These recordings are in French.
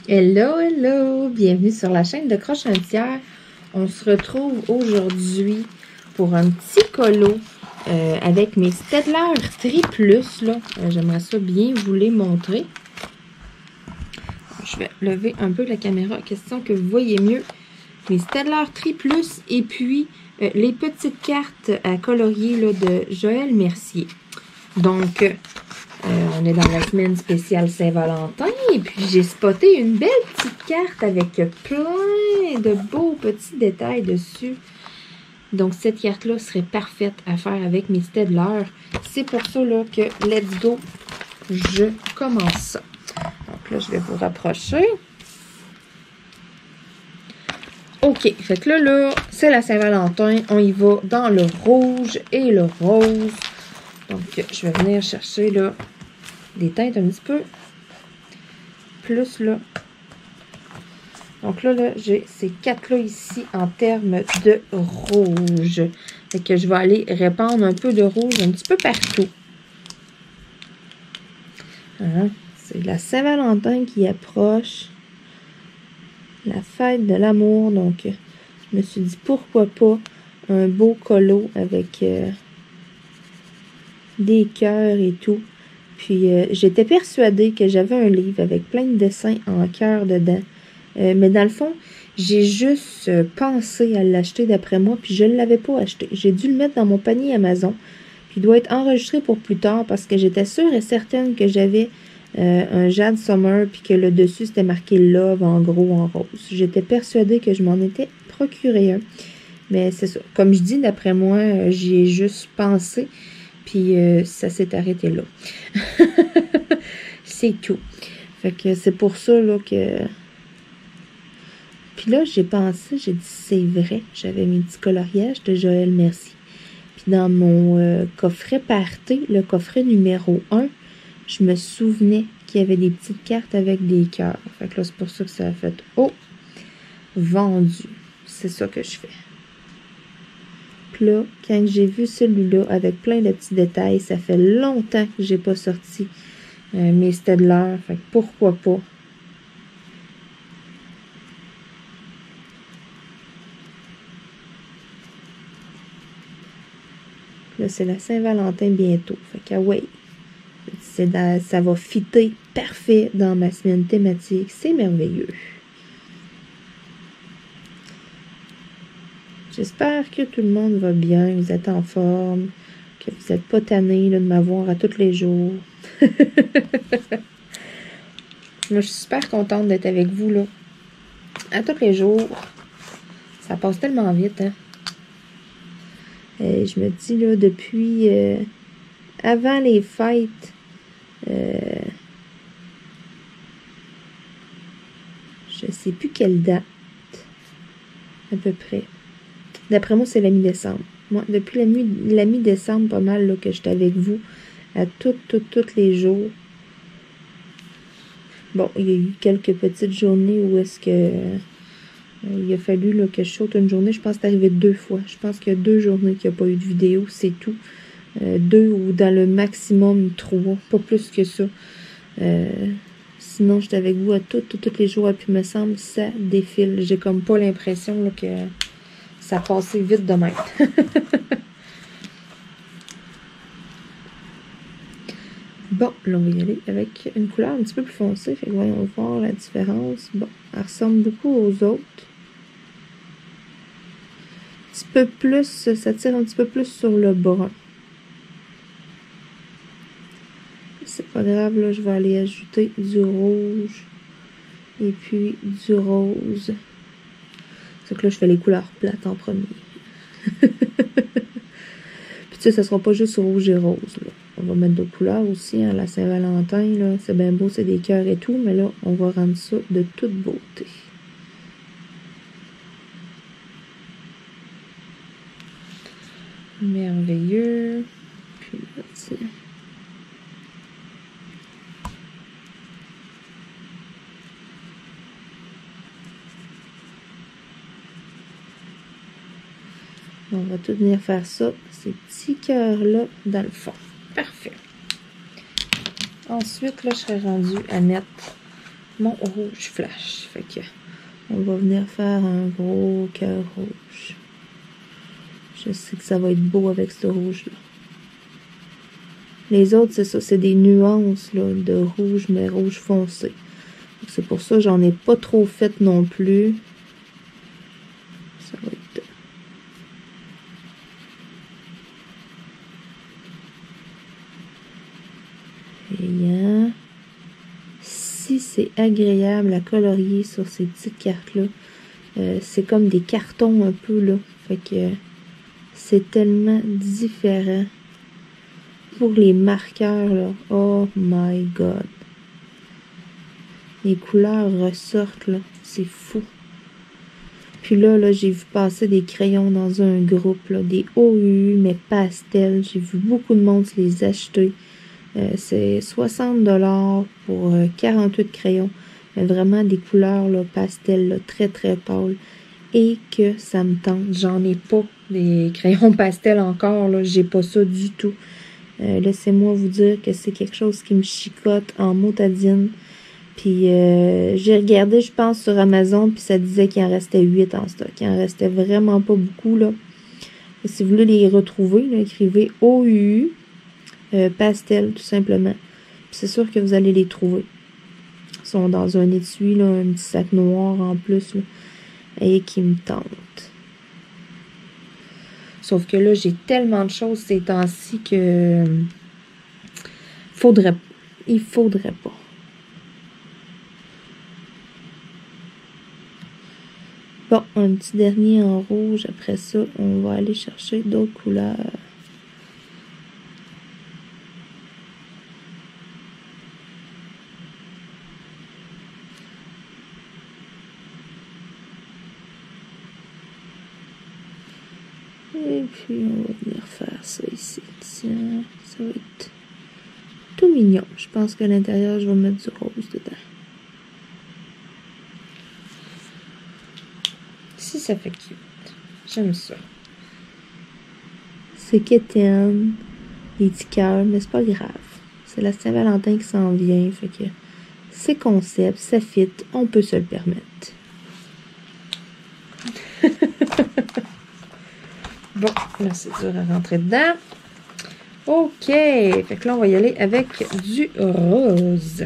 Hello, hello! Bienvenue sur la chaîne de Croche un tiers. On se retrouve aujourd'hui pour un petit colo avec mes Staedtler Triplus. J'aimerais ça bien vous les montrer. Je vais lever un peu la caméra, question que vous voyez mieux. Mes Staedtler Triplus et puis les petites cartes à colorier là, de Joël Mercier. Donc, on est dans la semaine spéciale Saint-Valentin et puis j'ai spoté une belle petite carte avec plein de beaux petits détails dessus. Donc cette carte-là serait parfaite à faire avec mes Staedtler. C'est pour ça là, que let's go, je commence ça. Donc là, je vais vous rapprocher. OK, fait que là, c'est la Saint-Valentin. On y va dans le rouge et le rose. Donc, je vais venir chercher là des teintes un petit peu plus là. Donc là j'ai ces quatre-là ici en termes de rouge. Fait que je vais aller répandre un peu de rouge un petit peu partout. Hein? C'est la Saint-Valentin qui approche. La fête de l'amour. Donc, je me suis dit pourquoi pas un beau colo avec des cœurs et tout. Puis, j'étais persuadée que j'avais un livre avec plein de dessins en cœur dedans. Mais dans le fond, j'ai juste pensé à l'acheter d'après moi, puis je ne l'avais pas acheté. J'ai dû le mettre dans mon panier Amazon. Puis, il doit être enregistré pour plus tard parce que j'étais sûre et certaine que j'avais un Jade Summer, puis que le dessus, c'était marqué Love en gros en rose. J'étais persuadée que je m'en étais procuré un. Mais c'est ça. Comme je dis, d'après moi, j'y ai juste pensé. Puis ça s'est arrêté là. C'est tout. Fait que c'est pour ça là que... Puis là, j'ai pensé, j'ai dit c'est vrai. J'avais mes petits coloriages de Joël Mercier. Puis dans mon coffret party, le coffret numéro 1, je me souvenais qu'il y avait des petites cartes avec des cœurs. Fait que là, c'est pour ça que ça a fait « Oh! Vendu! » C'est ça que je fais. Puis là, quand j'ai vu celui-là avec plein de petits détails, ça fait longtemps que j'ai pas sorti mes Staedtler. Fait que pourquoi pas? Là, c'est la Saint-Valentin bientôt. Fait que ouais, ça va fitter parfait dans ma semaine thématique. C'est merveilleux. J'espère que tout le monde va bien, vous êtes en forme, que vous n'êtes pas tannés de m'avoir à tous les jours. Moi, je suis super contente d'être avec vous, là. À tous les jours. Ça passe tellement vite, hein. Je me dis, là, depuis avant les fêtes, je sais plus quelle date, à peu près. D'après moi, c'est la mi-décembre. Moi, depuis la mi-décembre, pas mal, là, que j'étais avec vous, à tous les jours. Bon, il y a eu quelques petites journées où est-ce que il a fallu là, que je saute une journée. Je pense que c'est arrivé 2 fois. Je pense qu'il y a 2 journées qu'il n'y a pas eu de vidéo, c'est tout. 2 ou dans le maximum 3, pas plus que ça. Sinon, j'étais avec vous à tous les jours. Et puis, me semble, ça défile. J'ai comme pas l'impression que ça passait vite de même. Bon, là, on va y aller avec une couleur un petit peu plus foncée. Fait que voyons voir la différence. Bon, elle ressemble beaucoup aux autres. Un petit peu plus, ça tire un petit peu plus sur le brun. C'est pas grave, là, je vais aller ajouter du rouge. Et puis du rose. C'est que là, je fais les couleurs plates en premier. Puis tu sais, ça sera pas juste rouge et rose, là. On va mettre d'autres couleurs aussi, hein, la Saint-Valentin, là. C'est bien beau, c'est des cœurs et tout, mais là, on va rendre ça de toute beauté. Merveilleux. Puis là, tiens. On va tout venir faire ça, ces petits cœurs-là, dans le fond. Parfait. Ensuite, là, je serais rendue à mettre mon rouge flash. Fait que on va venir faire un gros cœur rouge. Je sais que ça va être beau avec ce rouge-là. Les autres, c'est ça, c'est des nuances là, de rouge, mais rouge foncé. C'est pour ça que j'en ai pas trop fait non plus. Ça va être... Brillant. Si c'est agréable à colorier sur ces petites cartes-là, c'est comme des cartons un peu, là. Fait que c'est tellement différent. Pour les marqueurs, là, oh my god. Les couleurs ressortent, là. C'est fou. Puis là, j'ai vu passer des crayons dans un groupe, là, des OU, mais pastels. J'ai vu beaucoup de monde se les acheter. C'est 60$ pour 48 crayons. Mais vraiment des couleurs là, pastel, là, très très pâles. Et que ça me tente. J'en ai pas des crayons pastels encore. Là, j'ai pas ça du tout. Laissez-moi vous dire que c'est quelque chose qui me chicote en motadine. Puis j'ai regardé, je pense, sur Amazon, puis ça disait qu'il en restait 8 en stock. Il en restait vraiment pas beaucoup, là. Et si vous voulez les retrouver, là, écrivez OUU pastel, tout simplement. Puis c'est sûr que vous allez les trouver. Ils sont dans un étui, là, un petit sac noir en plus, là, et qui me tente. Sauf que là, j'ai tellement de choses ces temps-ci que il faudrait pas. Bon, un petit dernier en rouge. Après ça, on va aller chercher d'autres couleurs. Et puis, on va venir faire ça ici. Tiens, ça va être tout mignon. Je pense qu'à l'intérieur, je vais mettre du rose dedans. Si ça fait cute. J'aime ça. C'est quétaine, les petits cœurs, mais c'est pas grave. C'est la Saint-Valentin qui s'en vient. Fait que c'est concept, ça fit, on peut se le permettre. Bon, là, c'est dur à rentrer dedans. OK. Fait que là, on va y aller avec du rose.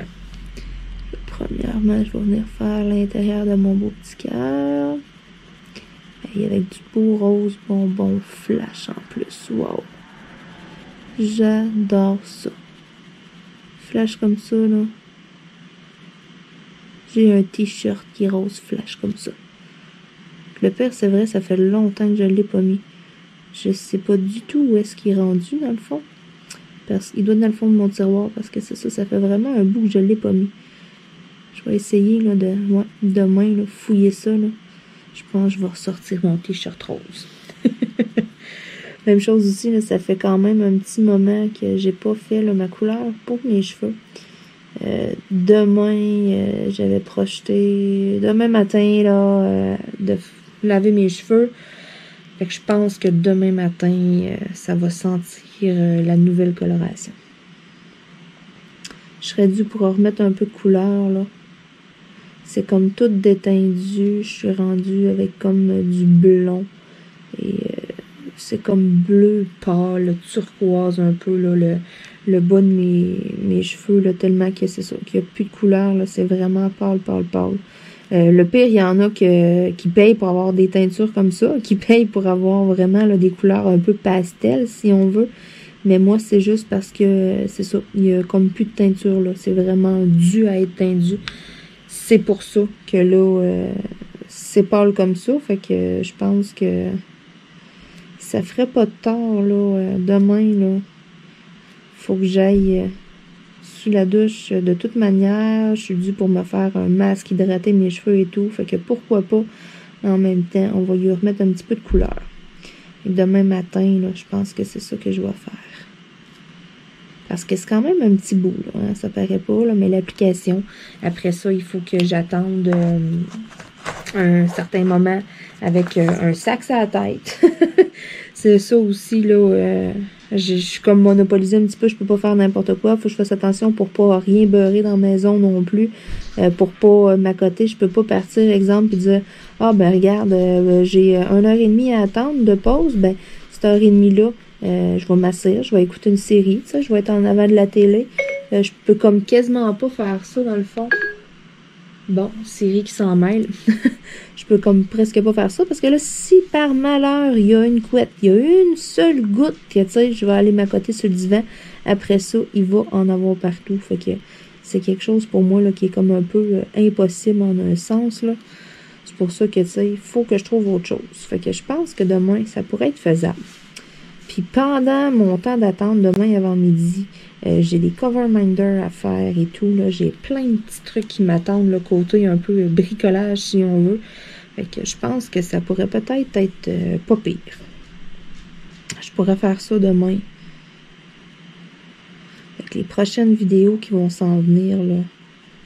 Premièrement, je vais venir faire l'intérieur de mon beau petit cœur. Et avec du beau rose bonbon flash en plus. Wow. J'adore ça. Flash comme ça, là. J'ai un t-shirt qui est rose flash comme ça. Le pire, c'est vrai, ça fait longtemps que je ne l'ai pas mis. Je sais pas du tout où est-ce qu'il est rendu, dans le fond. Parce qu'il doit être dans le fond de mon tiroir, parce que c'est ça, ça fait vraiment un bout que je ne l'ai pas mis. Je vais essayer, là, demain, là, fouiller ça, là. Je pense que je vais ressortir mon t-shirt rose. Même chose aussi, là, ça fait quand même un petit moment que j'ai pas fait, là, ma couleur pour mes cheveux. Demain, j'avais projeté, demain matin, là, de laver mes cheveux. Fait que je pense que demain matin, ça va sentir la nouvelle coloration. Je serais due pour remettre un peu de couleur, là. C'est comme tout détendu. Je suis rendue avec comme du blond. Et c'est comme bleu pâle, turquoise un peu, là, le bas de mes cheveux, là, tellement que c'est ça, qu'il n'y a plus de couleur, là. C'est vraiment pâle, pâle, pâle. Le pire, il y en a qui payent pour avoir des teintures comme ça, qui payent pour avoir vraiment là, des couleurs un peu pastel, si on veut. Mais moi, c'est juste parce que, c'est ça, il y a comme plus de teinture, là. C'est vraiment dû à être teintu. C'est pour ça que là, c'est pâle comme ça. Fait que je pense que ça ferait pas de tort, là. Demain, là, faut que j'aille... sous la douche, de toute manière, je suis due pour me faire un masque, hydrater mes cheveux et tout. Fait que pourquoi pas, en même temps, on va lui remettre un petit peu de couleur. Et demain matin, là, je pense que c'est ça que je vais faire. Parce que c'est quand même un petit bout, là, hein, ça paraît pas, là, mais l'application, après ça, il faut que j'attende un certain moment avec un sac à la tête. C'est ça aussi, là, Je suis comme monopolisée un petit peu, je peux pas faire n'importe quoi. Faut que je fasse attention pour pas rien beurrer dans la maison non plus. Pour pas m'accoter. Je peux pas partir, exemple, et dire ah ben regarde, j'ai 1 heure et demie à attendre de pause, ben cette heure et demie-là, je vais m'asseoir, je vais écouter une série, tu sais, je vais être en avant de la télé. Je peux comme quasiment pas faire ça dans le fond. Bon, Siri qui s'en mêle. Je peux comme presque pas faire ça parce que là, si par malheur, il y a une couette, il y a une seule goutte que, tu sais, je vais aller m'accoter sur le divan. Après ça, il va en avoir partout. Fait que c'est quelque chose pour moi là, qui est comme un peu impossible en un sens, là. C'est pour ça que, tu sais, il faut que je trouve autre chose. Fait que je pense que demain, ça pourrait être faisable. Puis pendant mon temps d'attente, demain avant midi, j'ai des cover minders à faire et tout. Là, j'ai plein de petits trucs qui m'attendent, le côté un peu bricolage si on veut. Fait que je pense que ça pourrait peut-être être pas pire. Je pourrais faire ça demain. Avec les prochaines vidéos qui vont s'en venir, là,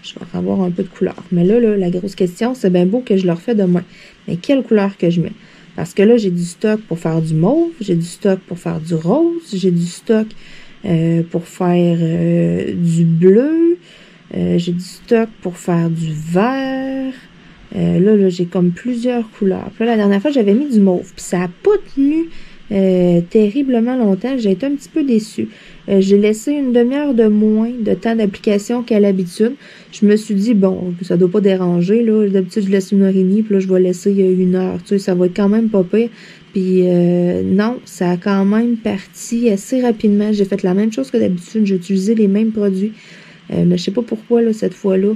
je vais avoir un peu de couleur. Mais là, la grosse question, c'est bien beau que je le refais demain. Mais quelle couleur que je mets? Parce que là, j'ai du stock pour faire du mauve, j'ai du stock pour faire du rose, j'ai du stock pour faire du bleu, j'ai du stock pour faire du vert. Là, j'ai comme plusieurs couleurs. Puis là, la dernière fois, j'avais mis du mauve. Puis ça n'a pas tenu terriblement longtemps. J'ai été un petit peu déçue. J'ai laissé une demi-heure de moins de temps d'application qu'à l'habitude. Je me suis dit, bon, ça doit pas déranger, là. D'habitude, je laisse 1 heure et demie, puis là, je vais laisser 1 heure. Tu sais, ça va être quand même pas pire. Puis non, ça a quand même parti assez rapidement. J'ai fait la même chose que d'habitude. J'ai utilisé les mêmes produits. Mais je sais pas pourquoi, là, cette fois-là,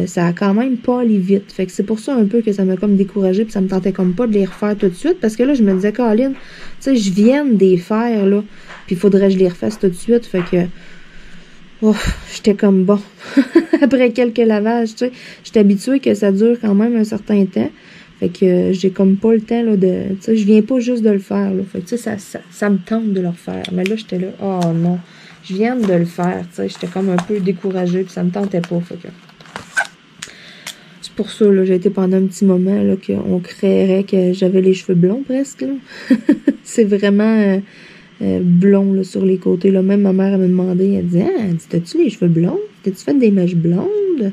ça a quand même pas allé vite. Fait que c'est pour ça un peu que ça m'a comme découragée, puis ça me tentait comme pas de les refaire tout de suite, parce que là, je me disais, Caroline, tu sais, je viens de les faire, là, puis il faudrait que je les refasse tout de suite. Fait que, oh, j'étais comme bon. Après quelques lavages, tu sais, j'étais habituée que ça dure quand même un certain temps. Fait que j'ai comme pas le temps, là, de, tu sais, je viens pas juste de le faire, là. Fait que, tu sais, ça me tente de le refaire. Mais là, j'étais là, oh non, je viens de le faire, tu sais, j'étais comme un peu découragée, puis ça me tentait pas, fait que... C'est pour ça, là, j'ai été pendant un petit moment, là, qu'on créerait que j'avais les cheveux blonds, presque, là. C'est vraiment blond, là, sur les côtés, là. Même ma mère, elle me demandait, elle disait, ah, t'as-tu les cheveux blonds? T'as-tu fait des mèches blondes?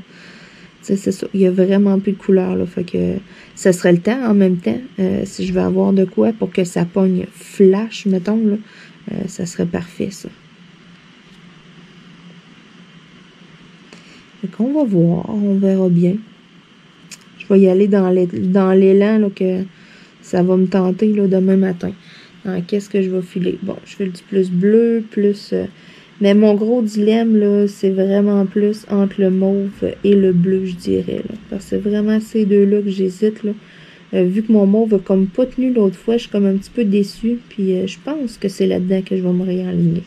C'est ça. Il y a vraiment plus de couleur, là. Fait que ça serait le temps en même temps. Si je veux avoir de quoi pour que ça pogne flash, mettons, là, ça serait parfait, ça. Fait qu'on va voir, on verra bien. Je vais y aller dans l'élan, là, que ça va me tenter, là, demain matin. Qu'est-ce que je vais filer? Bon, je file du plus bleu, plus... mais mon gros dilemme, là, c'est vraiment plus entre le mauve et le bleu, je dirais, là. Parce que c'est vraiment ces deux-là que j'hésite, là. Vu que mon mauve a comme pas tenu l'autre fois, je suis comme un petit peu déçue. Puis je pense que c'est là-dedans que je vais me réaligner.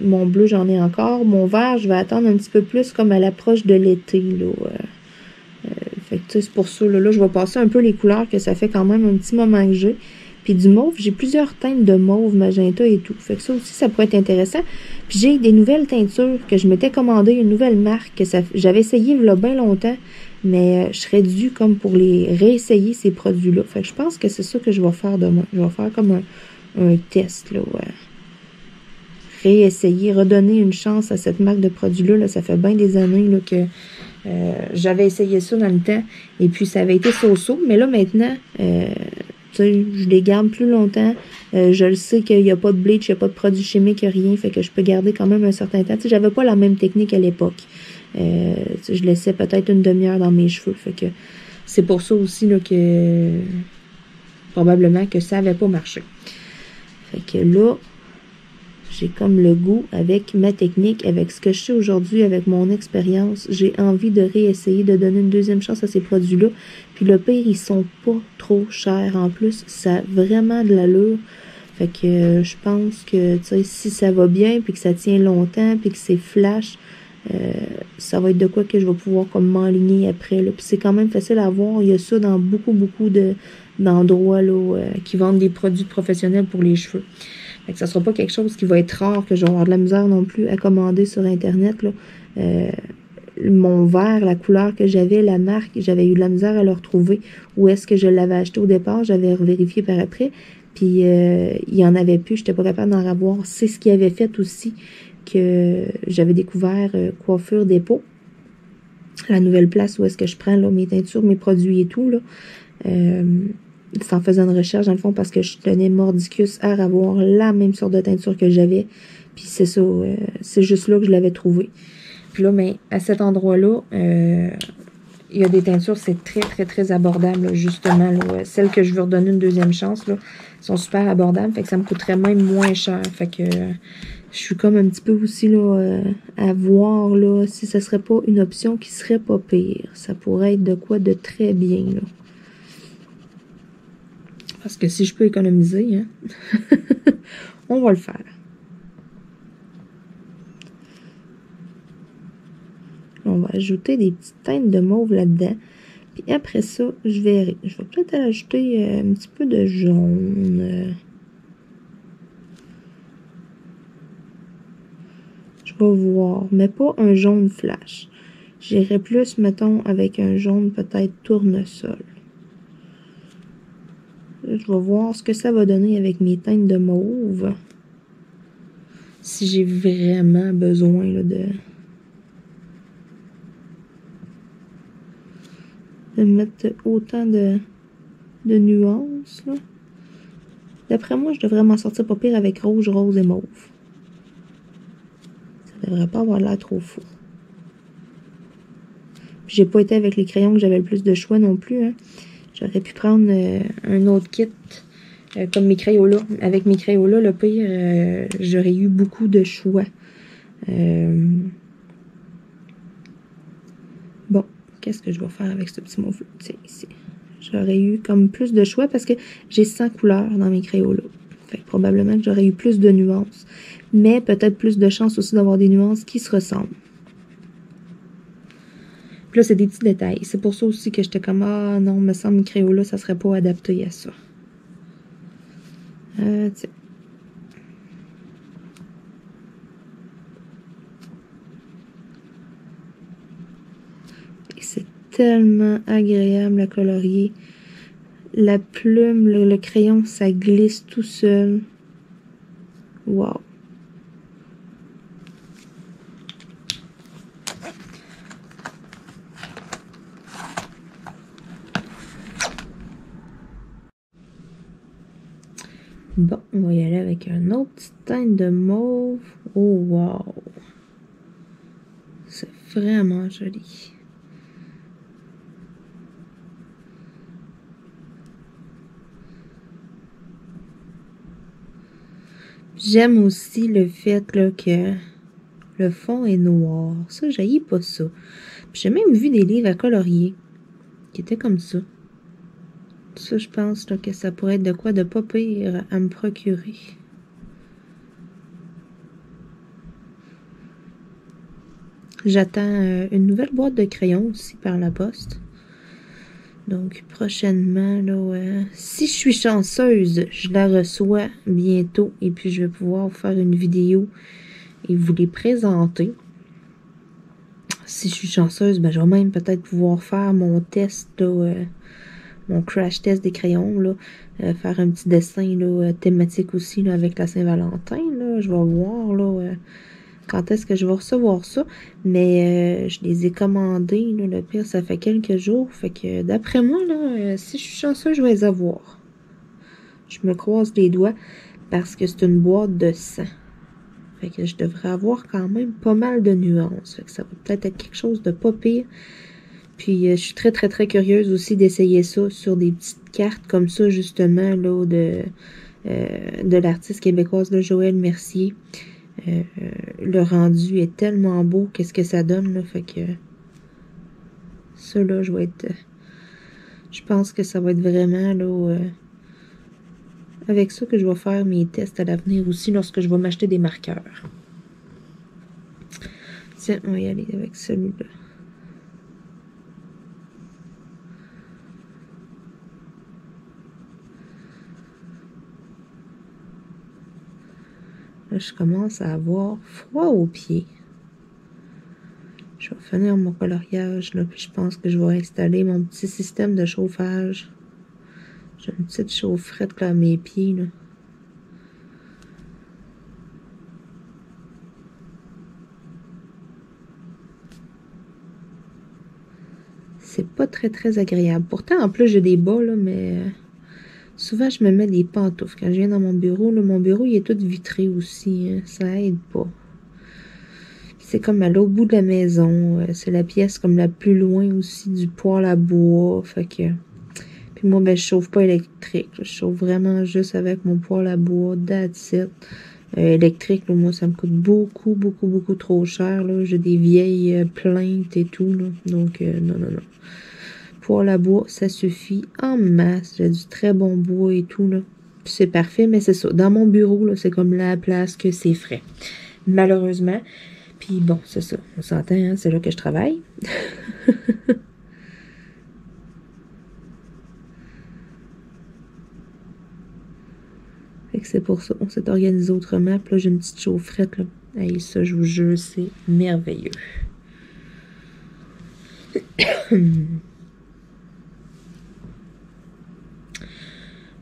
Mon bleu, j'en ai encore. Mon vert, je vais attendre un petit peu plus comme à l'approche de l'été, là. Fait que, tu sais, c'est pour ça, là, je vais passer un peu les couleurs que ça fait quand même un petit moment que j'ai. Puis du mauve, j'ai plusieurs teintes de mauve, magenta et tout. Fait que ça aussi, ça pourrait être intéressant. Puis j'ai des nouvelles teintures que je m'étais commandé, une nouvelle marque que j'avais essayé il y a bien longtemps, mais je serais due comme pour les réessayer, ces produits-là. Fait que je pense que c'est ça que je vais faire demain. Je vais faire comme un test, là, ouais. Réessayer, redonner une chance à cette marque de produits-là. Là, ça fait bien des années là, que j'avais essayé ça dans le temps. Et puis, ça avait été so-so. Mais là, maintenant, tu sais, je les garde plus longtemps. Je le sais qu'il n'y a pas de bleach, il n'y a pas de produits chimiques, rien. Fait que je peux garder quand même un certain temps. Tu sais, j'avais pas la même technique à l'époque. Tu sais, je laissais peut-être une demi-heure dans mes cheveux. Fait que c'est pour ça aussi là, que probablement que ça n'avait pas marché. Fait que là, j'ai comme le goût, avec ma technique, avec ce que je sais aujourd'hui, avec mon expérience, j'ai envie de réessayer, de donner une deuxième chance à ces produits-là. Puis le pire, ils sont pas trop chers. En plus, ça a vraiment de l'allure. Fait que je pense que, tu sais, si ça va bien, puis que ça tient longtemps, puis que c'est flash, ça va être de quoi que je vais pouvoir comme m'enligner après, là. Puis c'est quand même facile à voir. Il y a ça dans beaucoup d'endroits, là, qui vendent des produits professionnels pour les cheveux. Fait que ça sera pas quelque chose qui va être rare, que je vais avoir de la misère non plus à commander sur Internet, là. Mon vert, la couleur que j'avais, la marque, j'avais eu de la misère à le retrouver. Où est-ce que je l'avais acheté au départ? J'avais revérifié par après. Puis il y en avait plus, j'étais pas capable d'en avoir. C'est ce qui avait fait aussi que j'avais découvert Coiffure Dépôt, la nouvelle place où est-ce que je prends là, mes teintures, mes produits et tout, là. C'est en faisant une recherche, dans le fond, parce que je tenais mordicus à avoir la même sorte de teinture que j'avais. Puis c'est ça, c'est juste là que je l'avais trouvé. Puis là, mais à cet endroit-là, il y a des teintures, c'est très, très, très abordable, là, justement. Là, celles que je veux redonner une deuxième chance, là, sont super abordables. Fait que ça me coûterait même moins cher. Fait que je suis comme un petit peu aussi là à voir là si ce serait pas une option qui serait pas pire. Ça pourrait être de quoi de très bien, là. Parce que si je peux économiser, hein, on va le faire. On va ajouter des petites teintes de mauve là-dedans. Puis après ça, je verrai. Je vais peut-être ajouter un petit peu de jaune. Je vais voir, mais pas un jaune flash. J'irai plus, mettons, avec un jaune peut-être tournesol. Là, je vais voir ce que ça va donner avec mes teintes de mauve. Si j'ai vraiment besoin là, de mettre autant de nuances. D'après moi, je devrais m'en sortir pas pire avec rouge, rose et mauve. Ça devrait pas avoir l'air trop fou. J'ai pas été avec les crayons que j'avais le plus de choix non plus. Hein. J'aurais pu prendre un autre kit comme mes Crayola. Avec mes Crayola, le pire, j'aurais eu beaucoup de choix. Bon, qu'est-ce que je vais faire avec ce petit mauve-là? Tiens, ici. J'aurais eu comme plus de choix parce que j'ai 100 couleurs dans mes Crayola. Fait que probablement que j'aurais eu plus de nuances. Mais peut-être plus de chance aussi d'avoir des nuances qui se ressemblent. Puis là, c'est des petits détails. C'est pour ça aussi que j'étais comme, ah non, me semble, mes Crayola, ça serait pas adapté à ça. Tiens. Et c'est tellement agréable à colorier. La plume, le crayon, ça glisse tout seul. Wow. Bon, on va y aller avec un autre petit teinte de mauve. Oh, wow! C'est vraiment joli. J'aime aussi le fait là, que le fond est noir. Ça, j'haïs pas ça. J'ai même vu des livres à colorier qui étaient comme ça. Ça, je pense là, que ça pourrait être de quoi de pas pire à me procurer. J'attends une nouvelle boîte de crayons aussi par la poste. Donc, prochainement, là, si je suis chanceuse, je la reçois bientôt. Et puis, je vais pouvoir vous faire une vidéo et vous les présenter. Si je suis chanceuse, ben, je vais même peut-être pouvoir faire mon test, là, mon crash test des crayons, là, faire un petit dessin là, thématique aussi là, avec la Saint-Valentin. Là, je vais voir là, quand est-ce que je vais recevoir ça. Mais je les ai commandés. Là, le pire, ça fait quelques jours. Fait que d'après moi, là, si je suis chanceuse, je vais les avoir. Je me croise les doigts parce que c'est une boîte de 100. Fait que je devrais avoir quand même pas mal de nuances. Fait que ça va peut-être être quelque chose de pas pire. Puis, je suis très, très, très curieuse aussi d'essayer ça sur des petites cartes comme ça, justement, là, de l'artiste québécoise, là, Joëlle Mercier. Le rendu est tellement beau. Qu'est-ce que ça donne, là? Fait que ça, là, je vais être... je pense que ça va être vraiment, là, avec ça que je vais faire mes tests à l'avenir aussi lorsque je vais m'acheter des marqueurs. Tiens, on va y aller avec celui-là. Là, je commence à avoir froid aux pieds. Je vais finir mon coloriage, là, puis je pense que je vais installer mon petit système de chauffage. J'ai une petite chaufferette là à mes pieds, là. C'est pas très agréable. Pourtant, en plus, j'ai des bas, là, mais souvent, je me mets des pantoufles. Quand je viens dans mon bureau, là, mon bureau, il est tout vitré aussi, hein. Ça aide pas. C'est comme à l'autre bout de la maison. C'est la pièce comme la plus loin aussi du poêle à bois. Fait que... Puis moi, ben, je chauffe pas électrique. Je chauffe vraiment juste avec mon poêle à bois. That's it. Électrique, là, moi, ça me coûte beaucoup trop cher. J'ai des vieilles plaintes et tout. Là. Donc, non. Poêle à bois, ça suffit en masse. J'ai du très bon bois et tout. Là. Puis c'est parfait, mais c'est ça. Dans mon bureau, là, c'est comme la place que c'est frais. Malheureusement. Puis bon, c'est ça. On s'entend, hein, c'est là que je travaille. Fait que c'est pour ça. On s'est organisé autrement. Puis là, j'ai une petite chaufferette, là. Hey, ça, je vous jure, c'est merveilleux.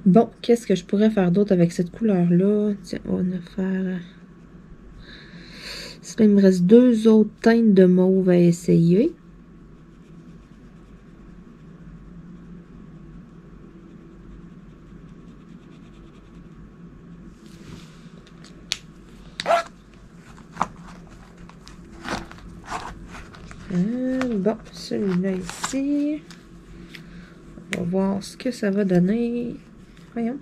Bon, qu'est-ce que je pourrais faire d'autre avec cette couleur-là? Tiens, on va faire... Ça, il me reste 2 autres teintes de mauve à essayer. Bon, celui-là ici. On va voir ce que ça va donner. Voyons.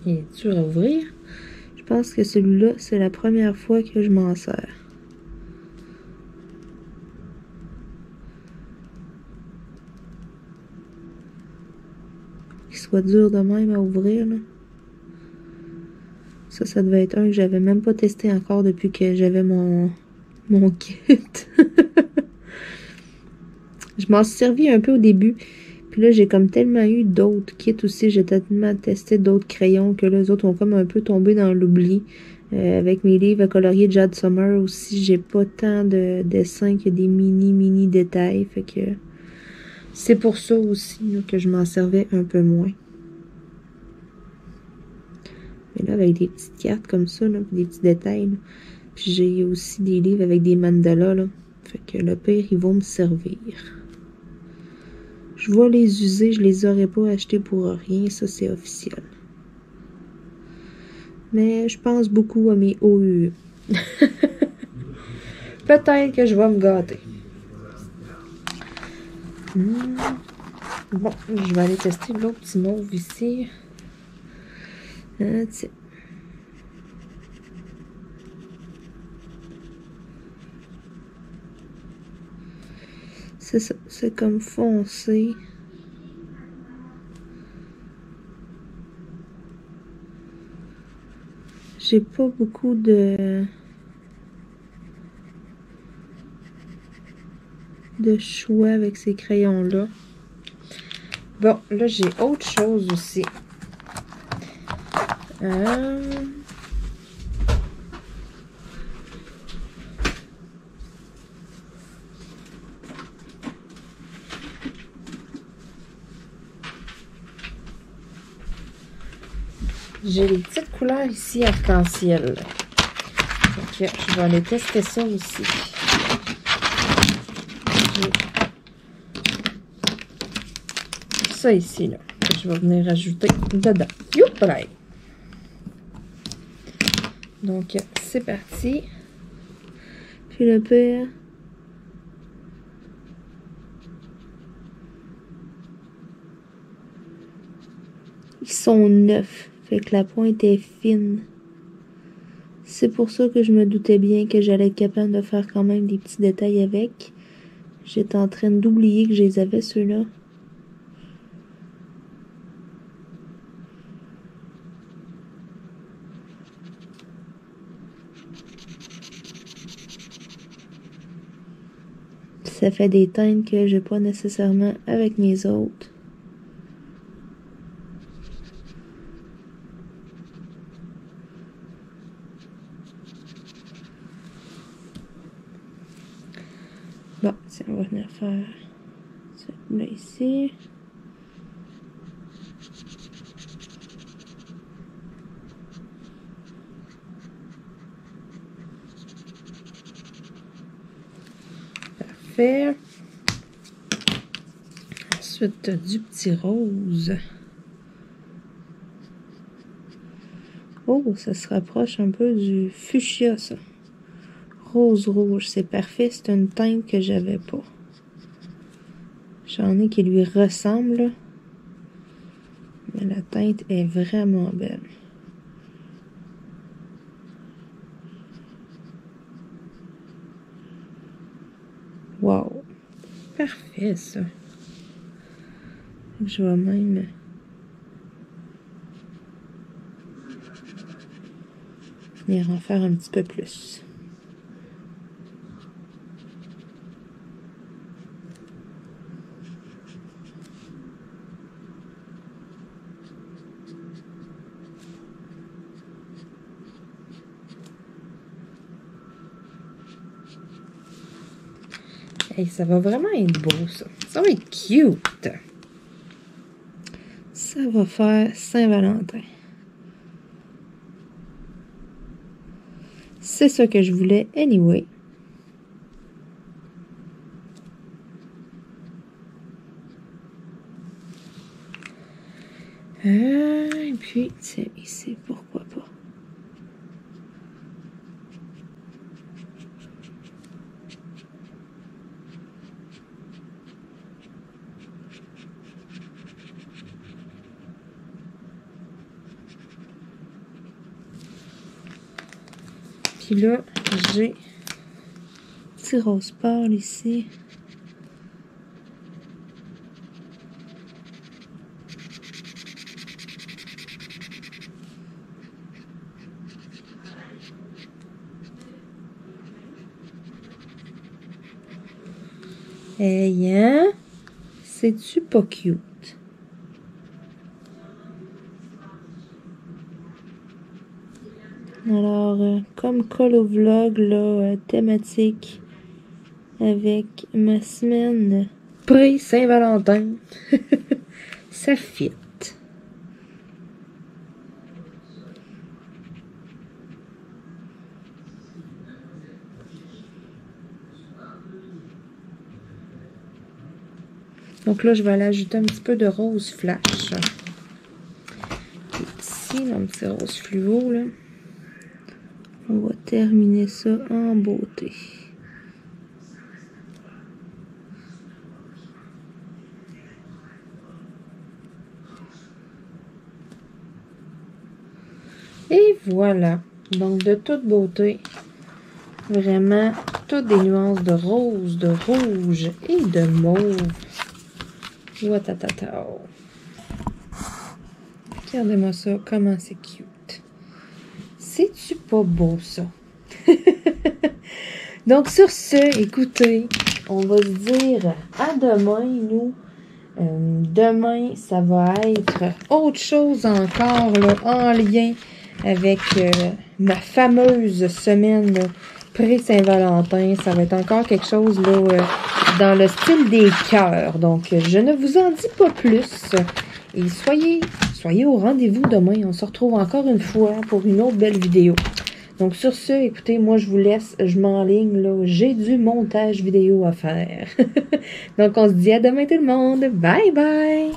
Il est dur à ouvrir. Je pense que celui-là, c'est la première fois que je m'en sers. Qu'il soit dur de même à ouvrir, là. Ça devait être un que j'avais même pas testé encore depuis que j'avais mon kit. Je m'en suis servi un peu au début. Puis là, j'ai comme tellement eu d'autres kits aussi. J'ai tellement testé d'autres crayons que les autres ont comme un peu tombé dans l'oubli. Avec mes livres à colorier Jad Summer aussi, j'ai pas tant de dessins que des mini détails. Fait que c'est pour ça aussi là, que je m'en servais un peu moins. Mais là, avec des petites cartes comme ça, là, des petits détails. Là. Puis j'ai aussi des livres avec des mandalas. Là. Fait que le pire, ils vont me servir. Je vais les user, je les aurais pas achetés pour rien, ça c'est officiel. Mais je pense beaucoup à mes OUE. Peut-être que je vais me gâter. Bon, je vais aller tester l'autre petit mauve ici. Tiens. C'est ça, c'est comme foncé. J'ai pas beaucoup de choix avec ces crayons-là. Bon, là, j'ai autre chose aussi. J'ai les petites couleurs ici arc-en-ciel. Donc, je vais aller tester ça aussi. J'ai ça ici, là. Que je vais venir ajouter dedans. Youpla! Donc, c'est parti. Puis le pire. Ils sont neufs. Fait que la pointe est fine. C'est pour ça que je me doutais bien que j'allais être capable de faire quand même des petits détails avec. J'étais en train d'oublier que je les avais, ceux-là. Ça fait des teintes que j'ai pas nécessairement avec mes autres. Bon, tiens, on va venir faire celui-là ici. parfait. Ensuite, du petit rose. Oh, ça se rapproche un peu du fuchsia, ça. Rose rouge, c'est parfait. C'est une teinte que j'avais pas. J'en ai qui lui ressemblent. Mais la teinte est vraiment belle. Wow! Parfait, ça. Je vais même venir en faire un petit peu plus. Hey, ça va vraiment être beau, ça. Ça va être cute. Ça va faire Saint-Valentin. C'est ça que je voulais anyway. Et puis, tiens, ici, pourquoi pas. Puis là, j'ai petit rose pâle ici. Hey, hein? C'est-tu pas cute? Alors, comme colo vlog, là, thématique avec ma semaine pré-Saint-Valentin. Ça fit. Donc là, je vais aller ajouter un petit peu de rose flash. Ici, mon petit rose fluo, là. On va terminer ça en beauté. Et voilà. Donc, de toute beauté. Vraiment, toutes des nuances de rose, de rouge et de mauve. Watatata. Regardez-moi ça, comment c'est cute. C'est-tu pas beau, ça? Donc, sur ce, écoutez, on va se dire à demain, nous. Demain, ça va être autre chose encore, là, en lien avec ma fameuse semaine pré-Saint-Valentin. Ça va être encore quelque chose, là, dans le style des cœurs. Donc, je ne vous en dis pas plus. Et soyez au rendez-vous demain. On se retrouve encore une fois pour une autre belle vidéo. Donc, sur ce, écoutez, moi, je vous laisse. Je m'enligne, là. J'ai du montage vidéo à faire. Donc, on se dit à demain tout le monde. Bye bye!